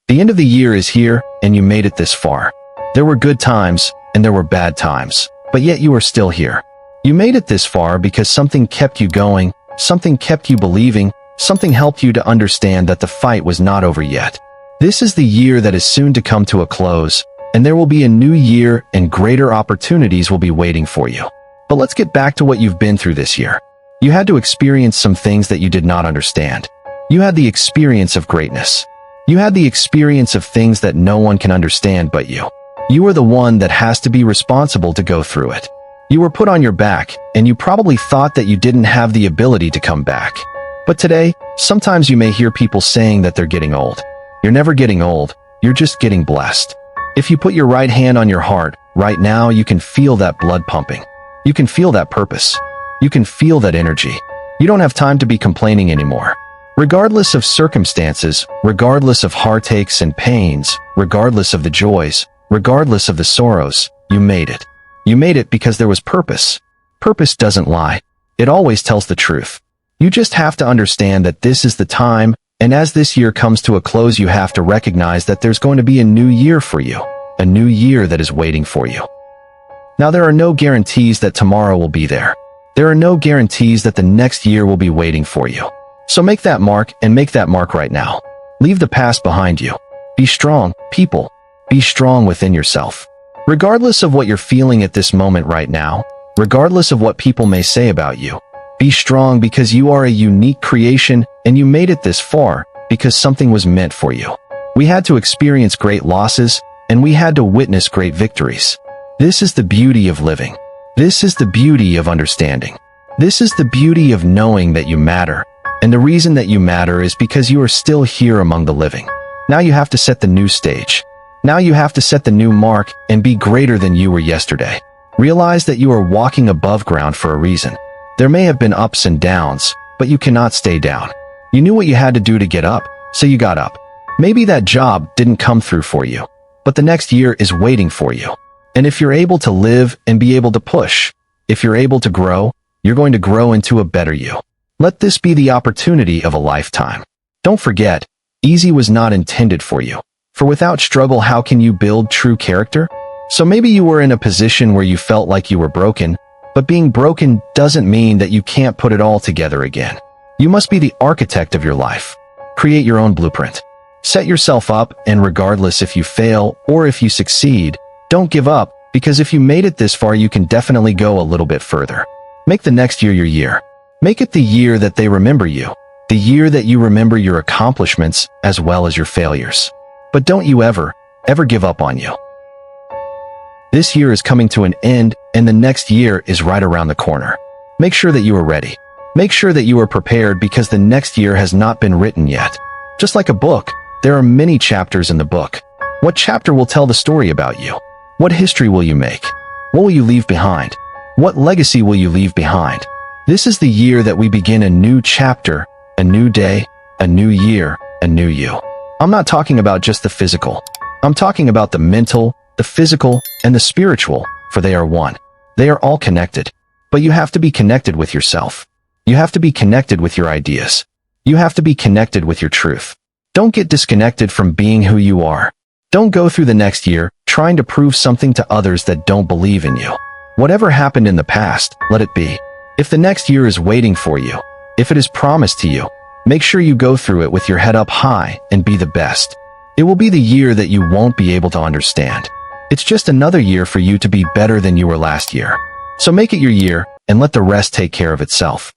The end of the year is here, and you made it this far. There were good times, and there were bad times, but yet you are still here. You made it this far because something kept you going, something kept you believing, something helped you to understand that the fight was not over yet. This is the year that is soon to come to a close, and there will be a new year and greater opportunities will be waiting for you. But let's get back to what you've been through this year. You had to experience some things that you did not understand. You had the experience of greatness. You had the experience of things that no one can understand but you. You are the one that has to be responsible to go through it. You were put on your back, and you probably thought that you didn't have the ability to come back. But today, sometimes you may hear people saying that they're getting old. You're never getting old, you're just getting blessed. If you put your right hand on your heart, right now you can feel that blood pumping. You can feel that purpose. You can feel that energy. You don't have time to be complaining anymore. Regardless of circumstances, regardless of heartaches and pains, regardless of the joys, regardless of the sorrows, you made it. You made it because there was purpose. Purpose doesn't lie. It always tells the truth. You just have to understand that this is the time, and as this year comes to a close, you have to recognize that there's going to be a new year for you, a new year that is waiting for you. Now, there are no guarantees that tomorrow will be there. There are no guarantees that the next year will be waiting for you. So make that mark, and make that mark right now. Leave the past behind you. Be strong, people. Be strong within yourself. Regardless of what you're feeling at this moment right now, regardless of what people may say about you, be strong because you are a unique creation and you made it this far because something was meant for you. We had to experience great losses and we had to witness great victories. This is the beauty of living. This is the beauty of understanding. This is the beauty of knowing that you matter. And the reason that you matter is because you are still here among the living. Now you have to set the new stage. Now you have to set the new mark and be greater than you were yesterday. Realize that you are walking above ground for a reason. There may have been ups and downs, but you cannot stay down. You knew what you had to do to get up, so you got up. Maybe that job didn't come through for you, but the next year is waiting for you. And if you're able to live and be able to push, if you're able to grow, you're going to grow into a better you. Let this be the opportunity of a lifetime. Don't forget, easy was not intended for you. For without struggle, how can you build true character? So maybe you were in a position where you felt like you were broken, but being broken doesn't mean that you can't put it all together again. You must be the architect of your life. Create your own blueprint. Set yourself up, and regardless if you fail or if you succeed, don't give up, because if you made it this far, you can definitely go a little bit further. Make the next year your year. Make it the year that they remember you, the year that you remember your accomplishments as well as your failures. But don't you ever give up on you. This year is coming to an end, and the next year is right around the corner. Make sure that you are ready. Make sure that you are prepared because the next year has not been written yet. Just like a book, there are many chapters in the book. What chapter will tell the story about you? What history will you make? What will you leave behind? What legacy will you leave behind? This is the year that we begin a new chapter, a new day, a new year, a new you. I'm not talking about just the physical. I'm talking about the mental, the physical, and the spiritual, for they are one. They are all connected. But you have to be connected with yourself. You have to be connected with your ideas. You have to be connected with your truth. Don't get disconnected from being who you are. Don't go through the next year trying to prove something to others that don't believe in you. Whatever happened in the past, let it be. If the next year is waiting for you, if it is promised to you, make sure you go through it with your head up high and be the best. It will be the year that you won't be able to understand. It's just another year for you to be better than you were last year. So make it your year and let the rest take care of itself.